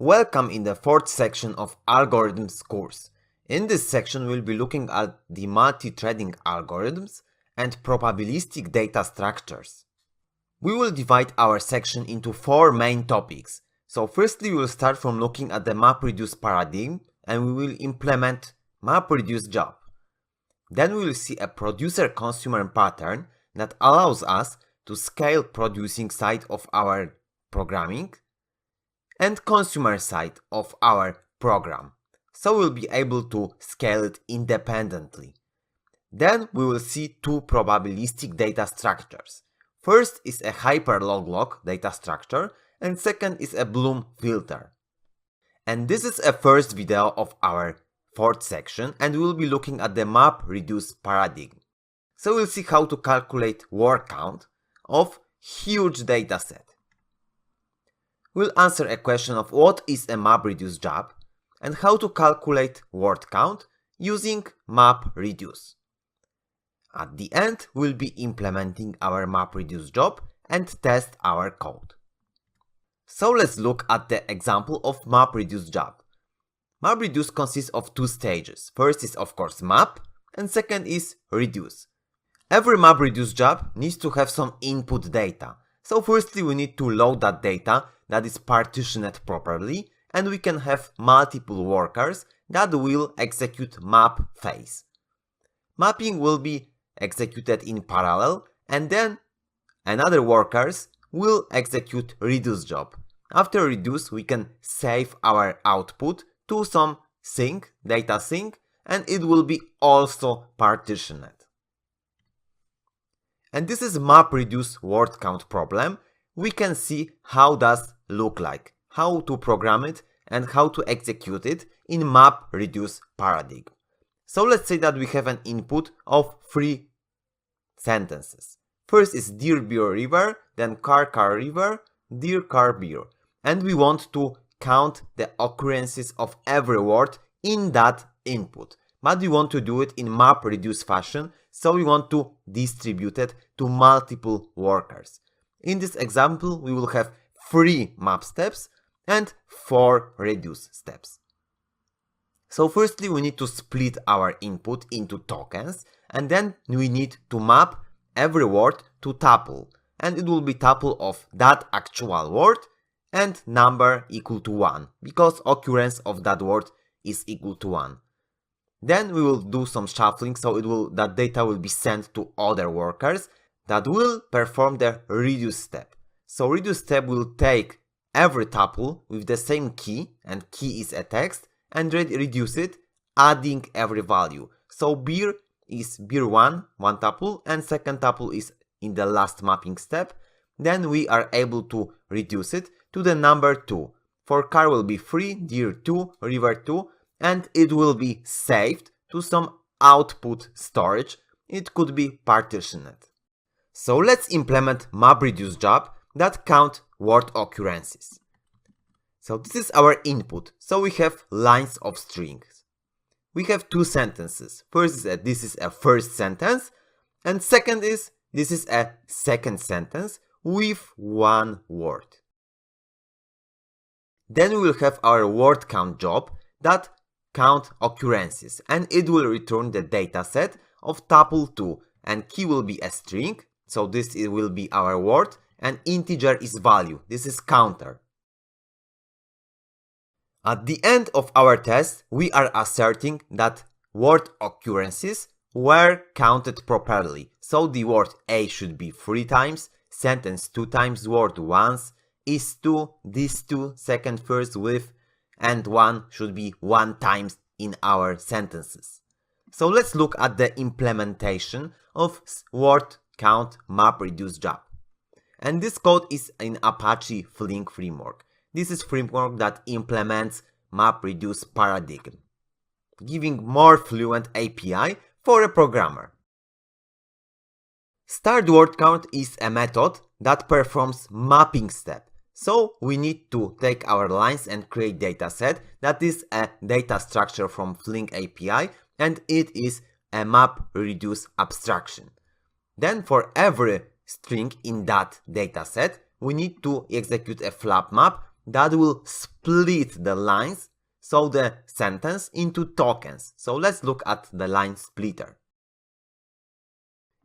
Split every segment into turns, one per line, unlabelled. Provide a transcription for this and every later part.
Welcome in the fourth section of Algorithms course. In this section we'll be looking at the multi-threading algorithms and probabilistic data structures. We will divide our section into four main topics. So firstly we will start from looking at the MapReduce paradigm and we will implement MapReduce job. Then we will see a producer-consumer pattern that allows us to scale producing side of our programming and consumer side of our program, so we'll be able to scale it independently. Then we will see two probabilistic data structures. First is a hyperlog data structure and second is a Bloom filter. And this is a first video of our fourth section and we will be looking at the MapReduce paradigm. So we'll see how to calculate word count of huge dataset. We'll answer a question of what is a MapReduce job and how to calculate word count using MapReduce. At the end, we'll be implementing our MapReduce job and test our code. So let's look at the example of MapReduce job. MapReduce consists of two stages. First is of course map and second is reduce. Every MapReduce job needs to have some input data. So firstly we need to load that data that is partitioned properly and we can have multiple workers that will execute map phase. Mapping will be executed in parallel and then another workers will execute reduce job. After reduce we can save our output to some sink, data sink, and it will be also partitioned. And this is MapReduce word count problem. We can see how does look like, how to program it and how to execute it in MapReduce paradigm. So let's say that we have an input of 3 sentences. First is dear beer river, then car river, dear car beer. And we want to count the occurrences of every word in that input. But we want to do it in MapReduce fashion, so we want to distribute it to multiple workers. In this example, we will have 3 map steps and 4 reduce steps. So firstly, we need to split our input into tokens, and then we need to map every word to tuple, and it will be tuple of that actual word and number equal to 1, because occurrence of that word is equal to 1. Then we will do some shuffling, so that data will be sent to other workers that will perform the reduce step. So reduce step will take every tuple with the same key, and key is a text, and reduce it, adding every value. So beer is beer 1 tuple, and second tuple is in the last mapping step. Then we are able to reduce it to the number 2. For car will be 3, deer 2, river 2, and it will be saved to some output storage. It could be partitioned. So let's implement MapReduce job that count word occurrences. So this is our input. So we have lines of strings. We have 2 sentences. First is this is a first sentence, and second is this is a second sentence with 1 word. Then we will have our word count job that count occurrences, and it will return the dataset of tuple 2, and key will be a string, so this will be our word, and integer is value, this is counter. At the end of our test, we are asserting that word occurrences were counted properly, so the word A should be 3 times, sentence 2 times, word once, is 2, this 2, second first with, and 1 should be 1 times in our sentences. So let's look at the implementation of word count MapReduce job. And this code is in Apache Flink framework. This is framework that implements MapReduce paradigm, giving more fluent API for a programmer. Start word count is a method that performs mapping step. So we need to take our lines and create dataset that is a data structure from Flink API, and it is a MapReduce abstraction. Then for every string in that dataset, we need to execute a flap map that will split the lines, so the sentence, into tokens. So let's look at the line splitter.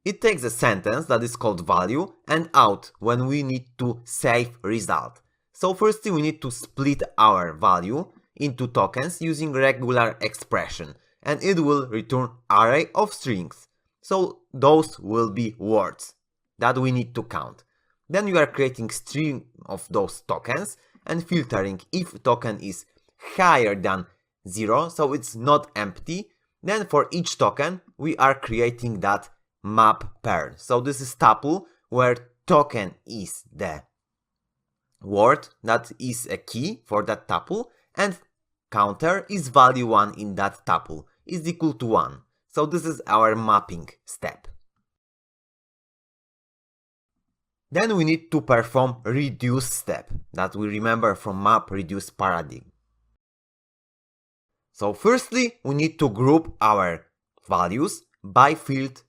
It takes a sentence that is called value and out when we need to save result. So firstly we need to split our value into tokens using regular expression, and it will return array of strings. So those will be words that we need to count. Then we are creating string of those tokens and filtering if token is higher than 0, so it's not empty. Then for each token we are creating that map pair. So this is tuple where token is the word that is a key for that tuple, and counter is value 1 in that tuple is equal to 1. So this is our mapping step. Then we need to perform reduce step that we remember from MapReduce paradigm. So firstly we need to group our values by field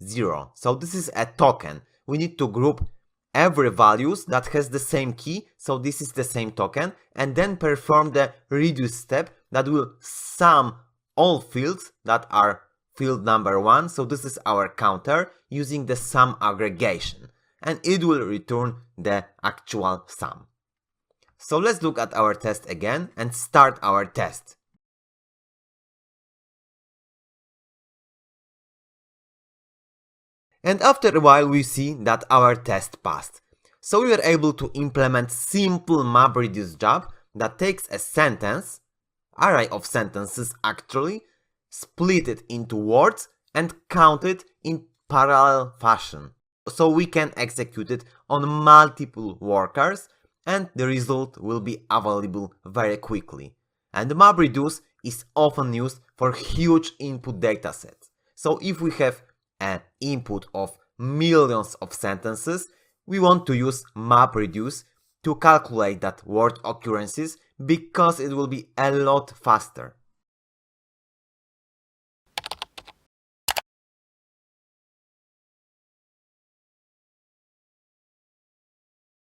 0. So this is a token. We need to group every values that has the same key, so this is the same token, and then perform the reduce step that will sum all fields that are field number 1, so this is our counter, using the sum aggregation, and it will return the actual sum. So let's look at our test again and start our test. And after a while we see that our test passed. So we are able to implement simple MapReduce job that takes a sentence, array of sentences actually, split it into words and count it in parallel fashion. So we can execute it on multiple workers and the result will be available very quickly. And MapReduce is often used for huge input datasets. So if we have an input of millions of sentences, we want to use MapReduce to calculate that word occurrences because it will be a lot faster.